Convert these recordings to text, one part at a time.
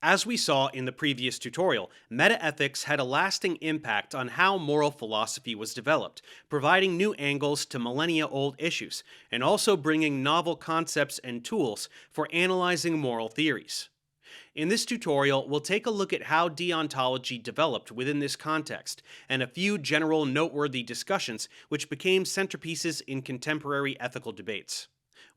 As we saw in the previous tutorial, metaethics had a lasting impact on how moral philosophy was developed, providing new angles to millennia-old issues, and also bringing novel concepts and tools for analyzing moral theories. In this tutorial, we'll take a look at how deontology developed within this context, and a few general noteworthy discussions which became centerpieces in contemporary ethical debates.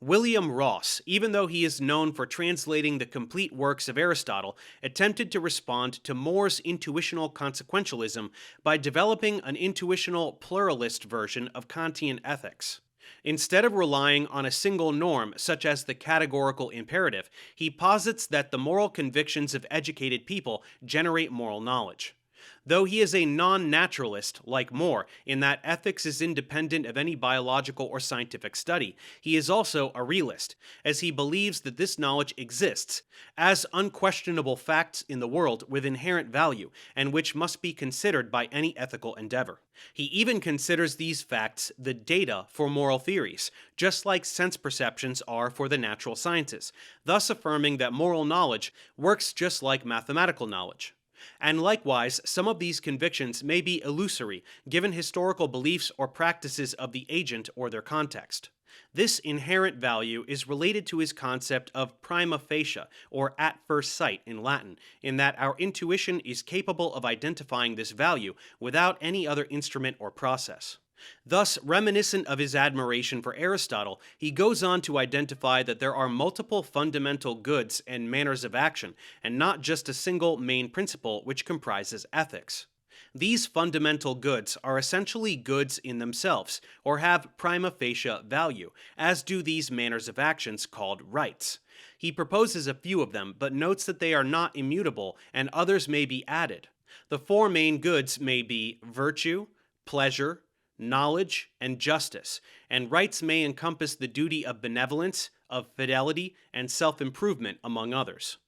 William Ross, even though he is known for translating the complete works of Aristotle, attempted to respond to More's intuitional consequentialism by developing an intuitional pluralist version of Kantian ethics. Instead of relying on a single norm, such as the categorical imperative, he posits that the moral convictions of educated people generate moral knowledge. Though he is a non-naturalist, like More, in that ethics is independent of any biological or scientific study, he is also a realist, as he believes that this knowledge exists as unquestionable facts in the world with inherent value, and which must be considered by any ethical endeavor. He even considers these facts the data for moral theories, just like sense perceptions are for the natural sciences, thus affirming that moral knowledge works just like mathematical knowledge. And likewise, some of these convictions may be illusory, given historical beliefs or practices of the agent or their context. This inherent value is related to his concept of prima facie, or at first sight in Latin, in that our intuition is capable of identifying this value without any other instrument or process. Thus, reminiscent of his admiration for Aristotle, he goes on to identify that there are multiple fundamental goods and manners of action, and not just a single main principle which comprises ethics. These fundamental goods are essentially goods in themselves, or have prima facie value, as do these manners of actions called rights. He proposes a few of them, but notes that they are not immutable, and others may be added. The four main goods may be virtue, pleasure, knowledge, and justice, and rights may encompass the duty of benevolence, of fidelity, and self-improvement, among others.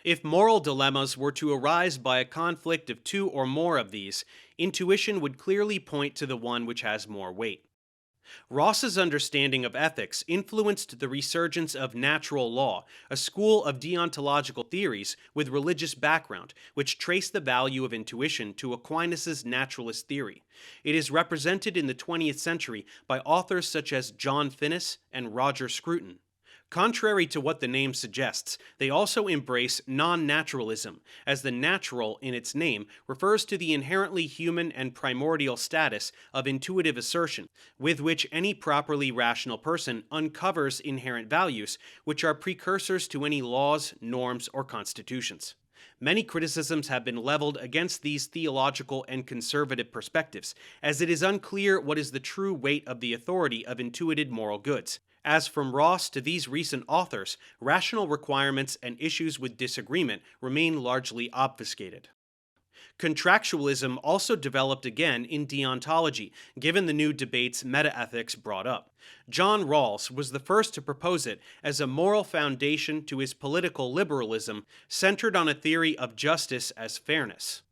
If moral dilemmas were to arise by a conflict of two or more of these, intuition would clearly point to the one which has more weight. Ross's understanding of ethics influenced the resurgence of natural law, a school of deontological theories with religious background, which trace the value of intuition to Aquinas' naturalist theory. It is represented in the 20th century by authors such as John Finnis and Roger Scruton. Contrary to what the name suggests, they also embrace non-naturalism, as the natural in its name refers to the inherently human and primordial status of intuitive assertion, with which any properly rational person uncovers inherent values, which are precursors to any laws, norms, or constitutions. Many criticisms have been leveled against these theological and conservative perspectives, as it is unclear what is the true weight of the authority of intuited moral goods. As from Ross to these recent authors, rational requirements and issues with disagreement remain largely obfuscated. Contractualism also developed again in deontology, given the new debates metaethics brought up. John Rawls was the first to propose it as a moral foundation to his political liberalism centered on a theory of justice as fairness.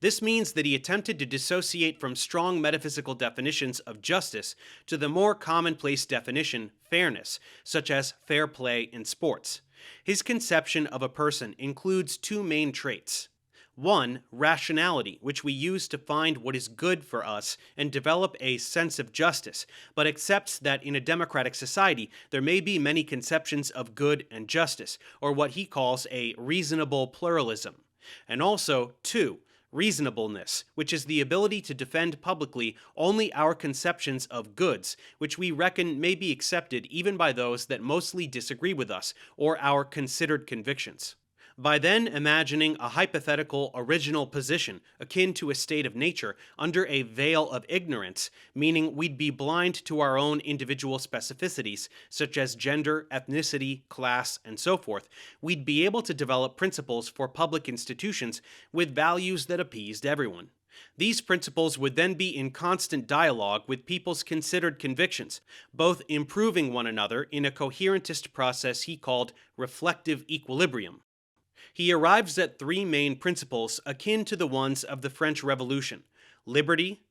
This means that he attempted to dissociate from strong metaphysical definitions of justice to the more commonplace definition, fairness, such as fair play in sports. His conception of a person includes two main traits. One, rationality, which we use to find what is good for us and develop a sense of justice, but accepts that in a democratic society there may be many conceptions of good and justice, or what he calls a reasonable pluralism. And also, two, reasonableness, which is the ability to defend publicly only our conceptions of goods, which we reckon may be accepted even by those that mostly disagree with us, or our considered convictions. By then imagining a hypothetical original position akin to a state of nature under a veil of ignorance, meaning we'd be blind to our own individual specificities, such as gender, ethnicity, class, and so forth, we'd be able to develop principles for public institutions with values that appeased everyone. These principles would then be in constant dialogue with people's considered convictions, both improving one another in a coherentist process he called reflective equilibrium. He arrives at three main principles akin to the ones of the French Revolution: liberty,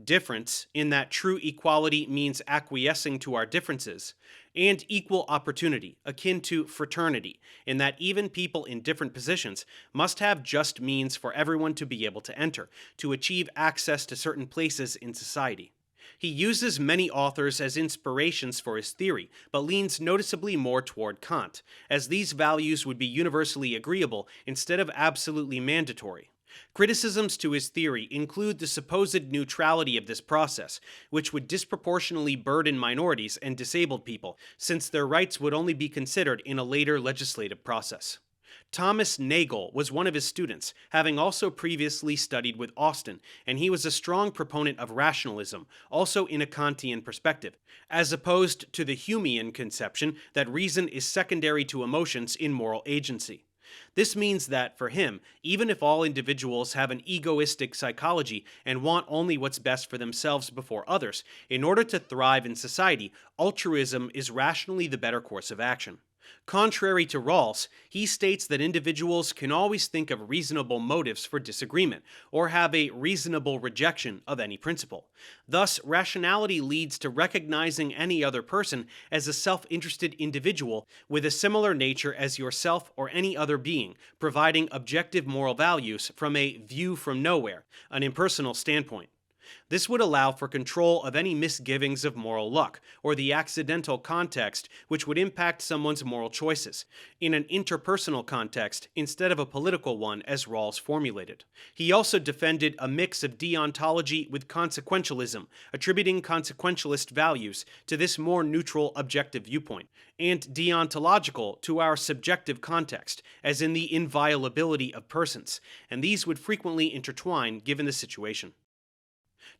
difference, in that true equality means acquiescing to our differences, and equal opportunity, akin to fraternity, in that even people in different positions must have just means for everyone to be able to enter, to achieve access to certain places in society. He uses many authors as inspirations for his theory, but leans noticeably more toward Kant, as these values would be universally agreeable instead of absolutely mandatory. Criticisms to his theory include the supposed neutrality of this process, which would disproportionately burden minorities and disabled people, since their rights would only be considered in a later legislative process. Thomas Nagel was one of his students, having also previously studied with Austin, and he was a strong proponent of rationalism, also in a Kantian perspective, as opposed to the Humean conception that reason is secondary to emotions in moral agency. This means that, for him, even if all individuals have an egoistic psychology and want only what's best for themselves before others, in order to thrive in society, altruism is rationally the better course of action. Contrary to Rawls, he states that individuals can always think of reasonable motives for disagreement, or have a reasonable rejection of any principle. Thus, rationality leads to recognizing any other person as a self-interested individual with a similar nature as yourself or any other being, providing objective moral values from a view from nowhere, an impersonal standpoint. This would allow for control of any misgivings of moral luck, or the accidental context which would impact someone's moral choices, in an interpersonal context instead of a political one as Rawls formulated. He also defended a mix of deontology with consequentialism, attributing consequentialist values to this more neutral objective viewpoint, and deontological to our subjective context, as in the inviolability of persons, and these would frequently intertwine given the situation.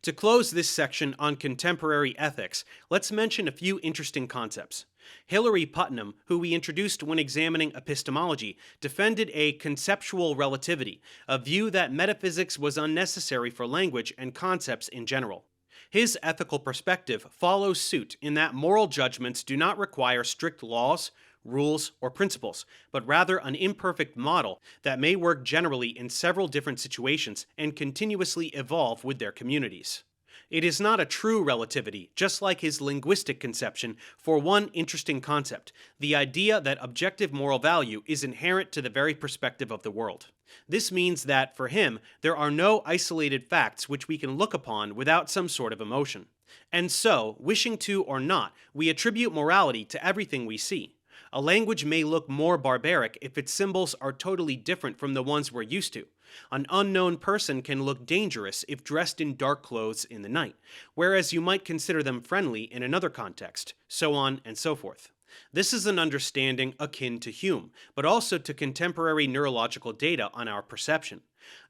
To close this section on contemporary ethics, let's mention a few interesting concepts. Hilary Putnam, who we introduced when examining epistemology, defended a conceptual relativity, a view that metaphysics was unnecessary for language and concepts in general. His ethical perspective follows suit in that moral judgments do not require strict laws, rules, or principles, but rather an imperfect model that may work generally in several different situations and continuously evolve with their communities. It is not a true relativity, just like his linguistic conception, for one interesting concept, the idea that objective moral value is inherent to the very perspective of the world. This means that, for him, there are no isolated facts which we can look upon without some sort of emotion. And so, wishing to or not, we attribute morality to everything we see. A language may look more barbaric if its symbols are totally different from the ones we're used to. An unknown person can look dangerous if dressed in dark clothes in the night, whereas you might consider them friendly in another context, so on and so forth. This is an understanding akin to Hume, but also to contemporary neurological data on our perception.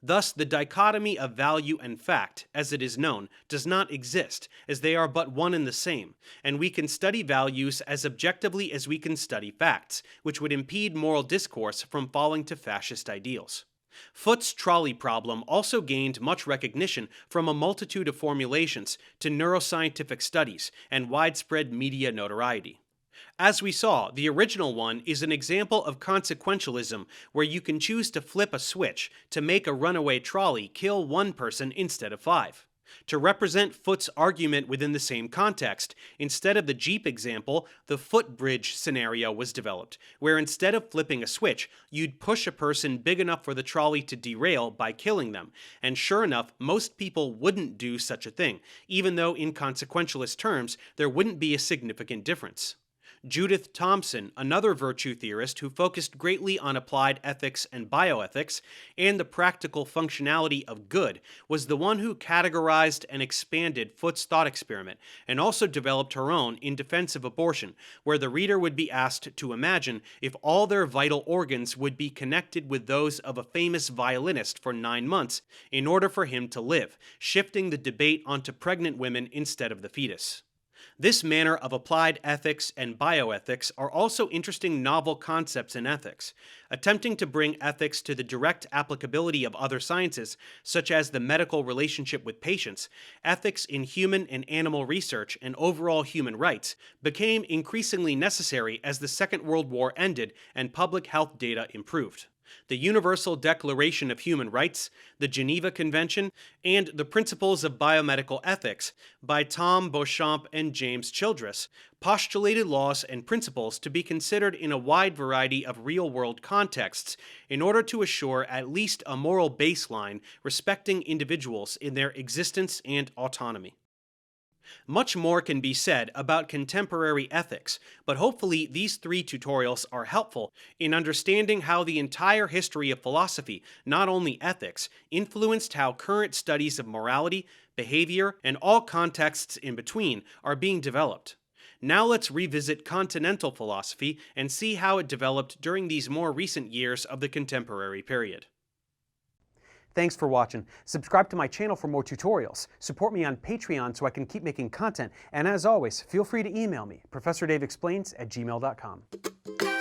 Thus, the dichotomy of value and fact, as it is known, does not exist, as they are but one and the same, and we can study values as objectively as we can study facts, which would impede moral discourse from falling to fascist ideals. Foote's trolley problem also gained much recognition from a multitude of formulations to neuroscientific studies and widespread media notoriety. As we saw, the original one is an example of consequentialism where you can choose to flip a switch to make a runaway trolley kill one person instead of 5. To represent Foote's argument within the same context, instead of the Jeep example, the footbridge scenario was developed, where instead of flipping a switch, you'd push a person big enough for the trolley to derail by killing them, and sure enough, most people wouldn't do such a thing, even though in consequentialist terms, there wouldn't be a significant difference. Judith Thomson, another virtue theorist who focused greatly on applied ethics and bioethics and the practical functionality of good, was the one who categorized and expanded Foote's thought experiment, and also developed her own in defense of abortion, where the reader would be asked to imagine if all their vital organs would be connected with those of a famous violinist for 9 months in order for him to live, shifting the debate onto pregnant women instead of the fetus. This manner of applied ethics and bioethics are also interesting novel concepts in ethics, attempting to bring ethics to the direct applicability of other sciences, such as the medical relationship with patients. Ethics in human and animal research and overall human rights became increasingly necessary as the Second World War ended and public health data improved. the Universal Declaration of Human Rights, the Geneva Convention, and the Principles of Biomedical Ethics by Tom Beauchamp and James Childress postulated laws and principles to be considered in a wide variety of real-world contexts in order to assure at least a moral baseline respecting individuals in their existence and autonomy. Much more can be said about contemporary ethics, but hopefully these 3 tutorials are helpful in understanding how the entire history of philosophy, not only ethics, influenced how current studies of morality, behavior, and all contexts in between are being developed. Now let's revisit continental philosophy and see how it developed during these more recent years of the contemporary period. Thanks for watching. Subscribe to my channel for more tutorials. Support me on Patreon so I can keep making content. And as always, feel free to email me, ProfessorDaveExplains@gmail.com.